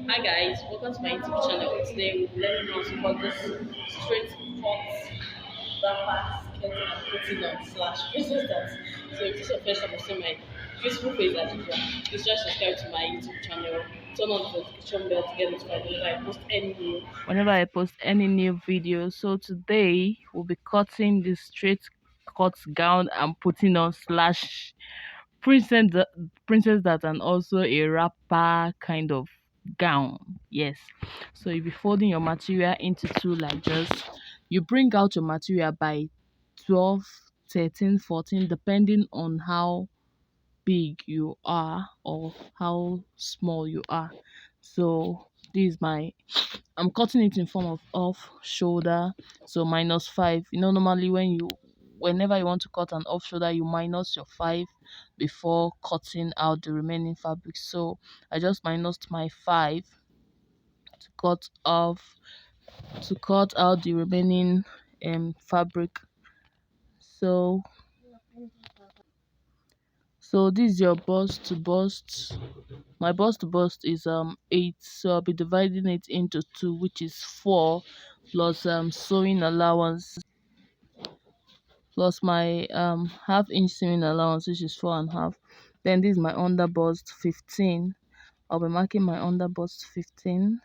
Hi guys, welcome to my YouTube channel. Today we'll be learning how to cut this straight cut wrapper skeleton and putting on slash princess dance. So if this is your first time seeing my beautiful face as usual, please just subscribe to my YouTube channel, turn on the notification bell to get notified whenever I post any new video. So today we'll be cutting this straight cut gown and putting on slash princess princess that, and also a wrapper kind of gown. Yes, so you'll be folding your material into two like this. You bring out your material by 12, 13, 14, depending on how big you are or how small you are. So this is my, I'm cutting it in form of off shoulder, so -5. Normally whenever you want to cut an off shoulder, you minus your 5 before cutting out the remaining fabric. So I just minused my 5 to cut out the remaining fabric. So this is your bust to bust. My bust to bust is 8, so I'll be dividing it into 2, which is 4, plus sewing allowance, plus my half-inch sewing allowance, which is 4.5. Then this is my under bust 15. I'll be marking my under bust 15.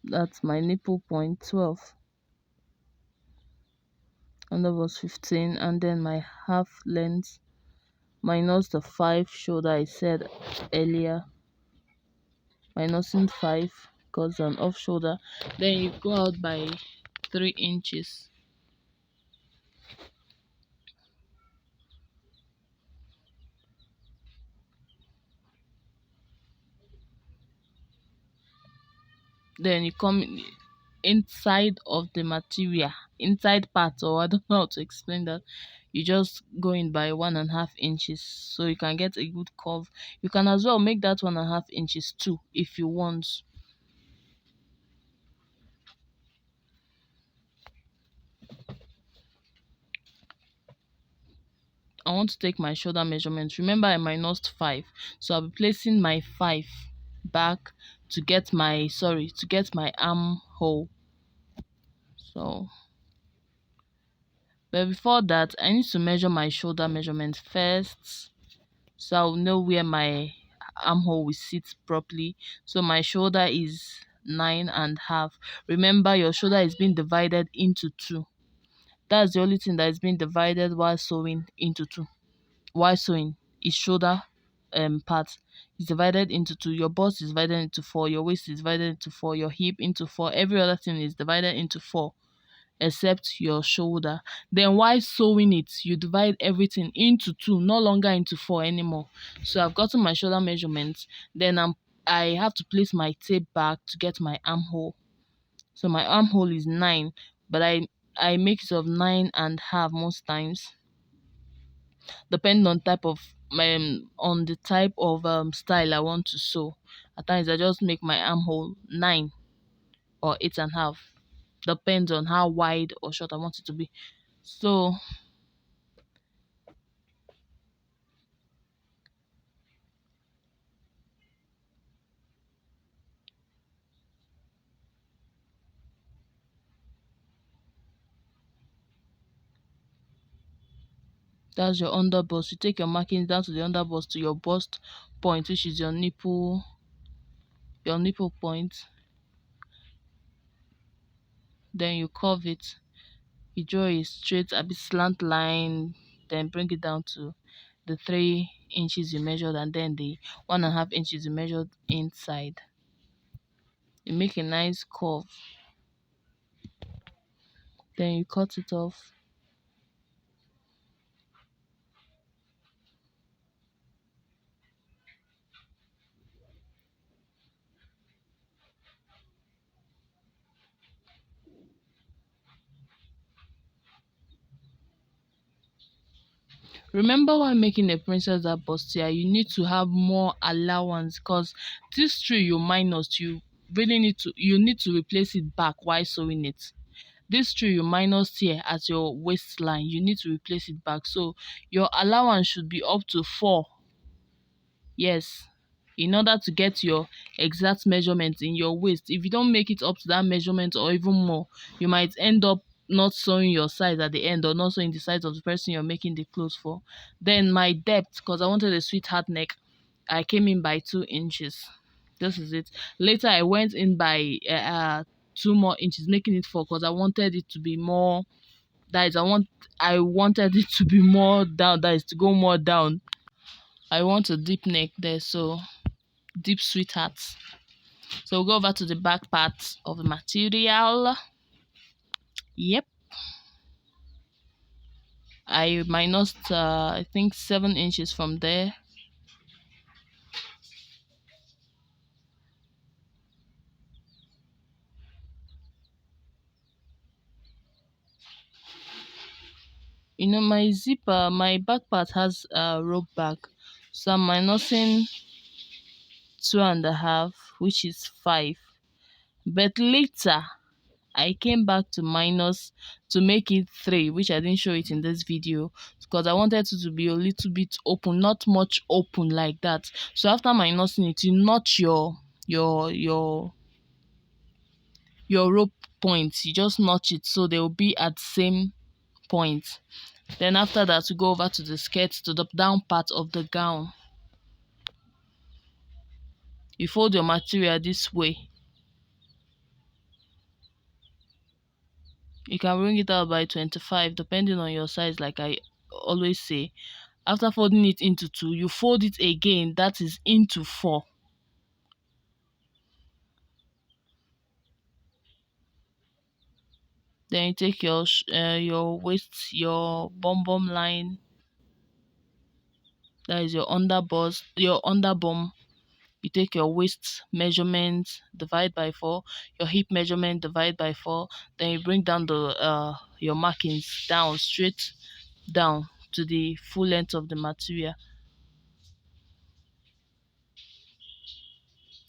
That's my nipple point 12. Under bust 15, and then my half length minus the 5 shoulder I said earlier, minusing 5 because an off shoulder. Then you go out by 3 inches. Then you come inside of the material, inside part, or I don't know how to explain that. You just go in by 1.5 inches, so you can get a good curve. You can as well make that 1.5 inches too if you want. I want to take my shoulder measurement. Remember, I minused 5, so I'll be placing my 5 back to get my armhole. So, but before that, I need to measure my shoulder measurement first, so I'll know where my armhole will sit properly. So my shoulder is 9.5. Remember, your shoulder is being divided into 2. That's the only thing that is being divided while sewing into 2. While sewing is shoulder part is divided into 2. Your bust is divided into 4. Your waist is divided into 4. Your hip into 4. Every other thing is divided into 4 except your shoulder. Then while sewing it, you divide everything into 2, no longer into 4 anymore. So I've gotten my shoulder measurements. Then I have to place my tape back to get my armhole. So my armhole is 9, but I make it of 9.5 most times, depending on on the type of style I want to sew. At times I just make my armhole 9 or 8.5. Depends on how wide or short I want it to be. So that's your under bust. You take your markings down to the under bust to your bust point, which is your nipple point. Then you curve it. You draw a straight a bit slant line, then bring it down to the 3 inches you measured, and then the 1.5 inches you measured inside. You make a nice curve. Then you cut it off. Remember, when making a princess that bustier, you need to have more allowance, because this 3 you minus, you need to replace it back while sewing it. This 3 you minus here at your waistline, you need to replace it back. So your allowance should be up to 4. Yes, in order to get your exact measurement in your waist. If you don't make it up to that measurement or even more, you might end up not sewing your size at the end, or not sewing the size of the person you're making the clothes for. Then my depth, because I wanted a sweetheart neck, I came in by 2 inches. This is it. Later I went in by 2 more inches, making it 4, because I wanted it to be more. That is, I wanted it to be more down. That is, to go more down. I want a deep neck there, so deep sweethearts. So we'll go over to the back part of the material. Yep, I minused I think 7 inches from there. My zipper, my back part has a rope back, so I'm minusing 2.5, which is 5. But later I came back to minus to make it 3, which I didn't show it in this video because I wanted it to be a little bit open, not much open like that. So after minusing it, you notch your your your rope points. You just notch it so they will be at the same point. Then after that, you go over to the skirt, to the down part of the gown. You fold your material this way. You can bring it out by 25 depending on your size, like I always say. After folding it into 2, you fold it again, that is into 4. Then you take your waist, your bum line, that is your under bust, your under bum. You take your waist measurement, divide by 4, your hip measurement, divide by 4. Then you bring down the your markings down, straight down to the full length of the material,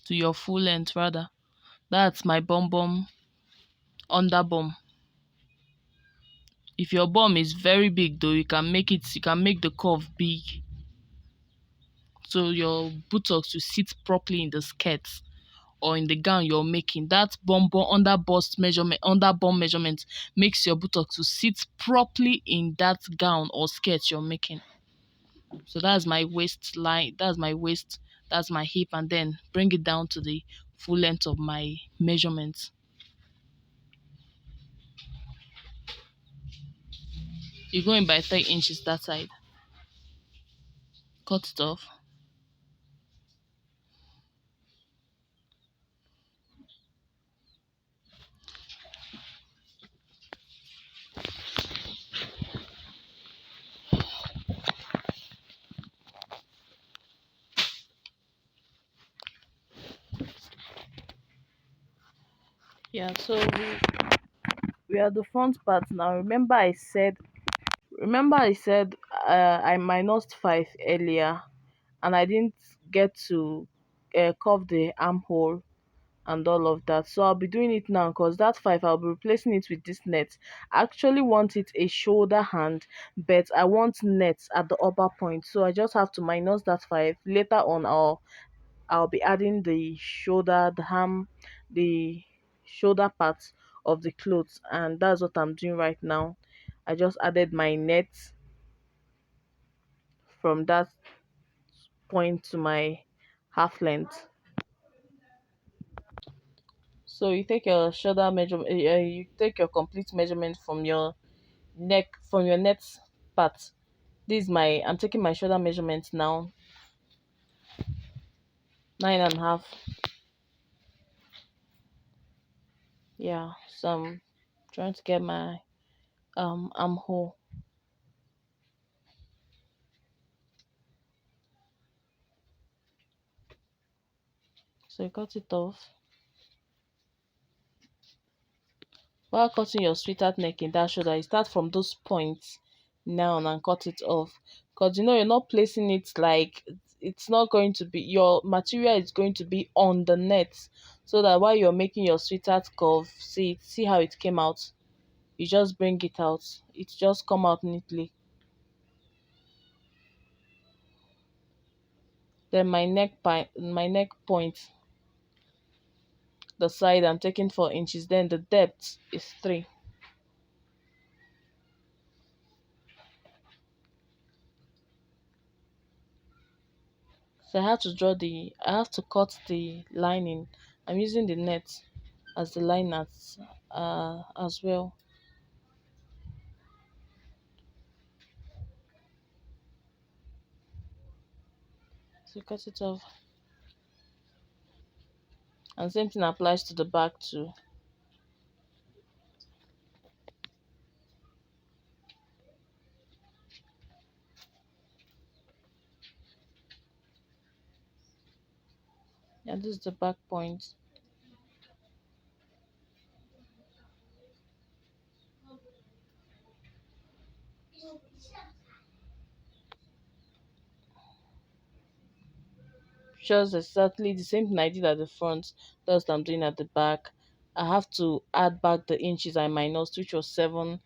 to your full length rather. That's my bum under bum. If your bum is very big though, you can make the curve big, so your buttocks will sit properly in the skirt or in the gown you're making. That under bust measurement, under bum measurement, makes your buttocks to sit properly in that gown or skirt you're making. So that's my waistline, that's my waist, that's my hip, and then bring it down to the full length of my measurements. You're going by 3 inches that side. Cut it off. Yeah, so we are the front part now. Remember I said I minused 5 earlier, and I didn't get to curve the armhole and all of that. So I'll be doing it now, because that 5 I'll be replacing it with this net. I actually want it a shoulder hand, but I want net at the upper point, so I just have to minus that 5. Later on I'll be adding the shoulder, the arm, the shoulder part of the clothes, and that's what I'm doing right now. I just added my net from that point to my half length. So you take your shoulder measurement, you take your complete measurement from your neck, from your neck part. I'm taking my shoulder measurement now, 9.5. Yeah, so I'm trying to get my armhole. So you cut it off. While cutting your sweetheart neck in that shoulder, you start from those points now and cut it off. Because you're not placing it like, it's not going to be, your material is going to be on the net. So that while you're making your sweetheart curve, see how it came out. You just bring it out. It just come out neatly. Then my neck point, the side I'm taking 4 inches. Then the depth is 3. So I have to cut the lining. I'm using the net as the line as well. So cut it off. And same thing applies to the back too. Yeah, this is the back point. Just exactly the same thing I did at the front. That's what I'm doing at the back. I have to add back the inches I minus, which was 7,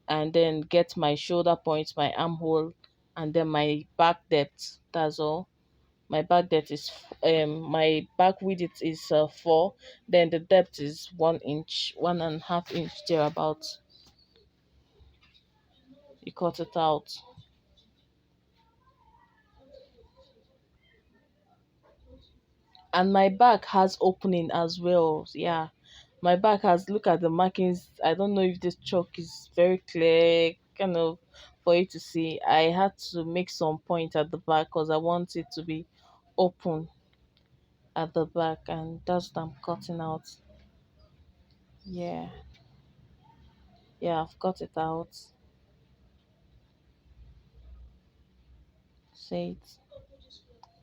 and then get my shoulder point, my armhole, and then my back depth. That's all. My back depth is my back width is 4. Then the depth is 1 inch, 1.5 inch thereabouts. You cut it out. And my back has opening as well. Yeah, my back has, look at the markings. I don't know if this chalk is very clear, kind of, for you to see. I had to make some point at the back because I want it to be open at the back, and that's what I'm cutting out. Yeah, yeah, I've cut it out. See it.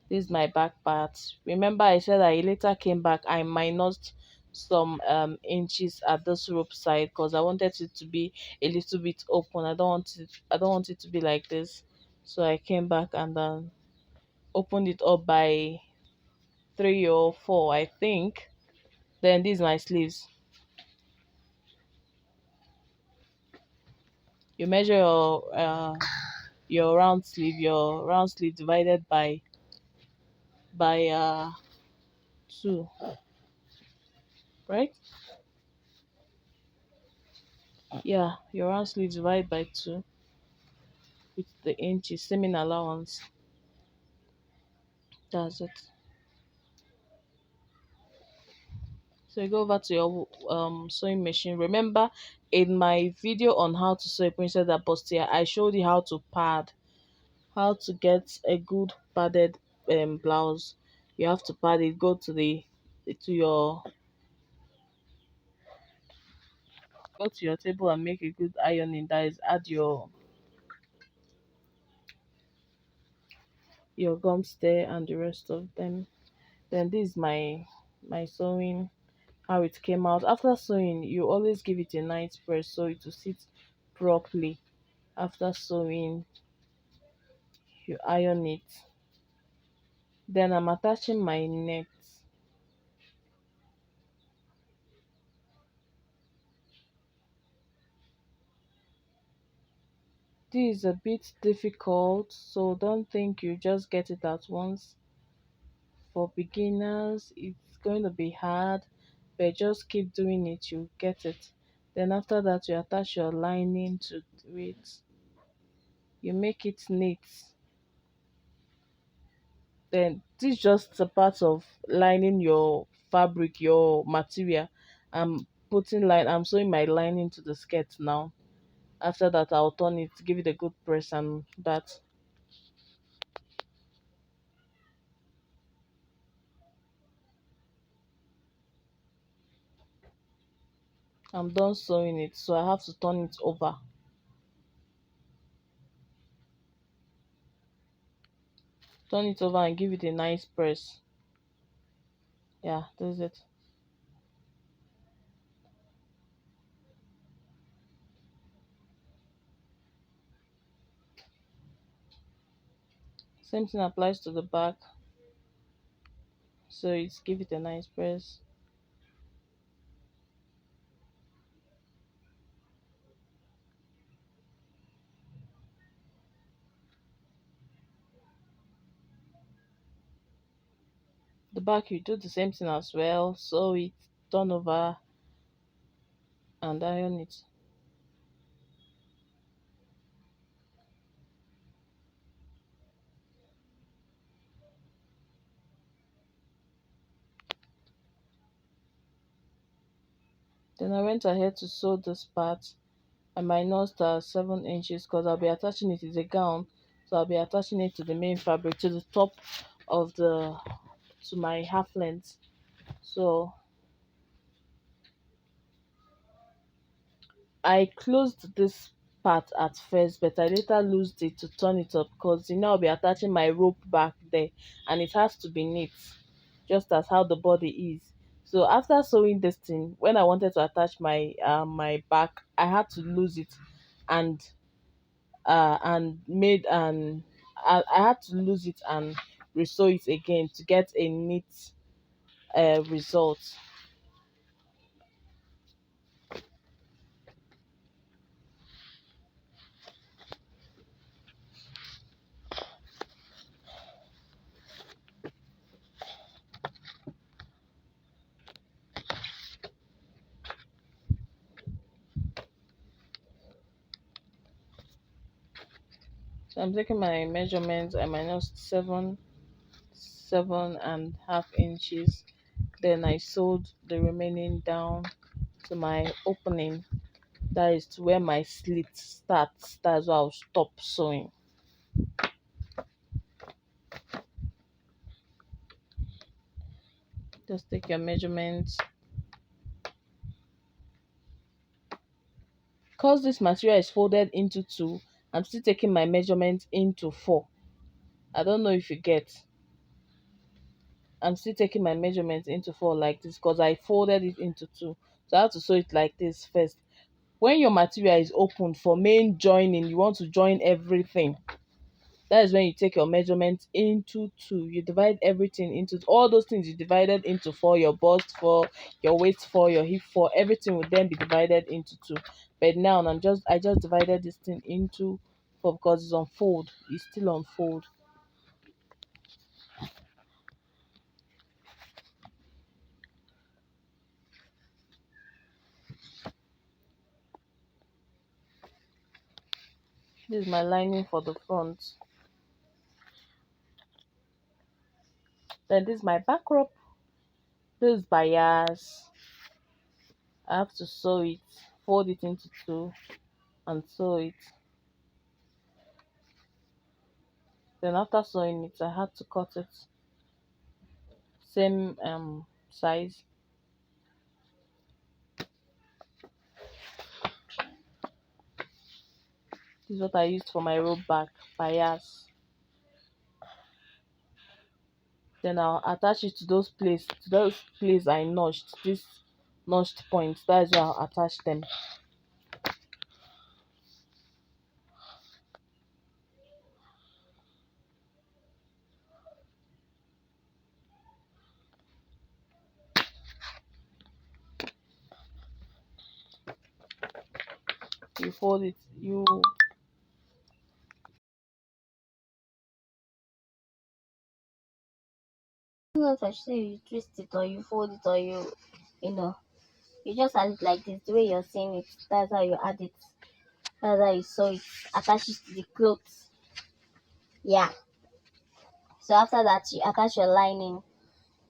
This is my back part. Remember, I said I later came back. I minused some inches at this rope side because I wanted it to be a little bit open. I don't want it to be like this. So I came back and opened it up by 3 or 4, I think. Then these my sleeves. You measure your round sleeve divided by 2, right? Yeah, your round sleeve divided by 2 with the inches, seaming allowance. That's it. So you go over to your sewing machine. Remember, in my video on how to sew a princess at bustier, I showed you how to pad, how to get a good padded blouse. You have to pad it. To your go to your table and make a good ironing. That is, add your gums there and the rest of them. Then this is my sewing, how it came out. After sewing, you always give it a nice press so it will sit properly. After sewing, you iron it. Then I'm attaching my net. This is a bit difficult, so don't think you just get it at once. For beginners, it's going to be hard, but just keep doing it, you get it. Then after that, you attach your lining to it. You make it neat. Then this is just a part of lining your fabric, your material. I'm sewing my lining to the skirt now. After that, I'll turn it, give it a good press, and that I'm done sewing it. So I have to turn it over and give it a nice press. Yeah, this is it. Same thing applies to the back. So it's give it a nice press. the back, you do the same thing as well. Sew it, turn over, and iron it. Then I went ahead to sew this part. I minused 7 inches because I'll be attaching it. It's a gown, so I'll be attaching it to the main fabric, to the top of the to my half length. So I closed this part at first, but I later loosed it to turn it up because I'll be attaching my rope back there, and it has to be neat, just as how the body is. So after sewing this thing, when I wanted to attach my back, I had to lose it, and made and I had to lose it and resew it again to get a neat result. So I'm taking my measurements. I minus 7.5 inches. Then I sewed the remaining down to my opening. That is to where my slit starts. That's where I'll stop sewing. Just take your measurements. Because this material is folded into two, I'm still taking my measurements into four. I don't know if you get. I'm still taking my measurements into four like this because I folded it into two. So I have to sew it like this first. When your material is open for main joining, you want to join everything. That is when you take your measurements into two. You divide everything into all those things you divided into four, your bust four, your waist four, your hip four, everything will then be divided into two. But now I just divided this thing into four because it's on fold. It's still on fold. This is my lining for the front. Then this is my back rope. This is bias. I have to sew it, fold it into two, and sew it. Then after sewing it, I had to cut it same size. This is what I used for my rope back bias. Then I'll attach it to those place I notched. This notched points. That is where I'll attach them. You fold it. You Not actually you twist it or you fold it or you know you just add it like this the way you're seeing it. That's how you add it. That's how you sew it. Attach it to the clothes. Yeah. So after that you attach your lining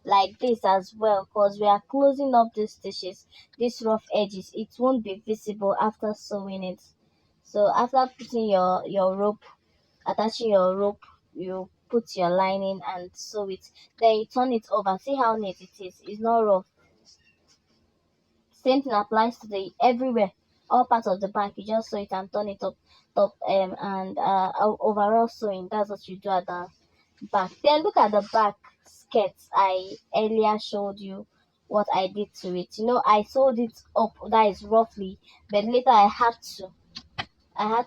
like this as well because we are closing up these stitches, these rough edges. It won't be visible after sewing it. So after putting your rope, attaching your rope, you put your lining and sew it. Then you turn it over. See how neat it is. It's not rough. Same thing applies to the everywhere, all parts of the back. You just sew it and turn it up, and overall sewing. That's what you do at the back. Then look at the back skirt. I earlier showed you what I did to it. I sewed it up. That is roughly, but later I had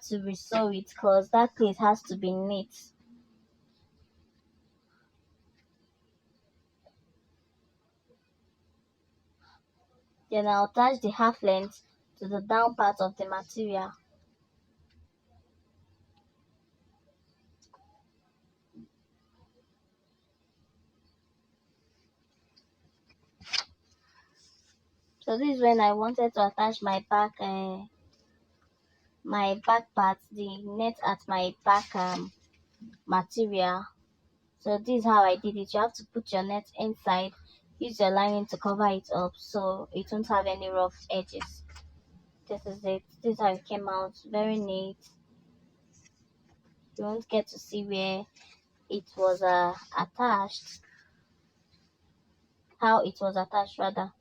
to resew it because that place has to be neat. Then I'll attach the half length to the down part of the material. So this is when I wanted to attach my back part, the net at my back material. So this is how I did it. You have to put your net inside, use your lining to cover it up so it won't have any rough edges. This is it. This is how it came out. Very neat. You won't get to see where it was attached, how it was attached rather.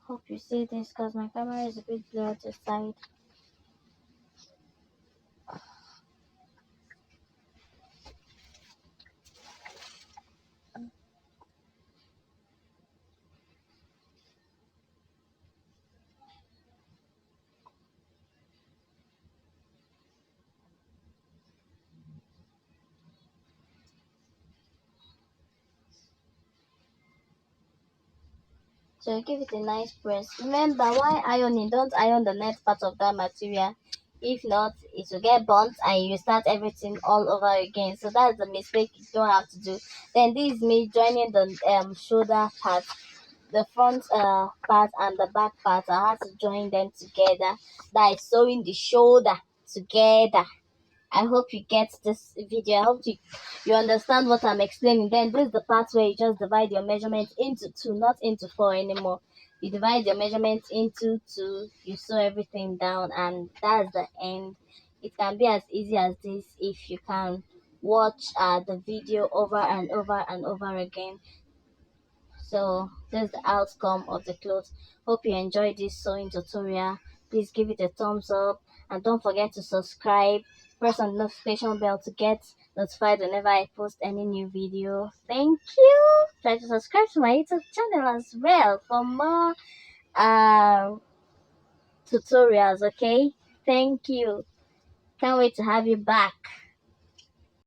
Hope you see this because my camera is a bit blurred to side. So give it a nice press. Remember, why ironing? Don't iron the net part of that material. If not, it will get burnt and you start everything all over again. So that's the mistake you don't have to do. Then this is me joining the shoulder part, the front part and the back part. I had to join them together. That is sewing the shoulder together. I hope you get this video. I hope you understand what I'm explaining. Then this is the part where you just divide your measurements into two, not into four anymore. You divide your measurements into two, you sew everything down, and that's the end. It can be as easy as this if you can watch the video over and over and over again. So this is the outcome of the clothes. Hope you enjoyed this sewing tutorial. Please give it a thumbs up and don't forget to subscribe. Press on the notification bell to get notified whenever I post any new video. Thank you. Try to subscribe to my YouTube channel as well for more uh, tutorials. Okay. Thank you. Can't wait to have you back.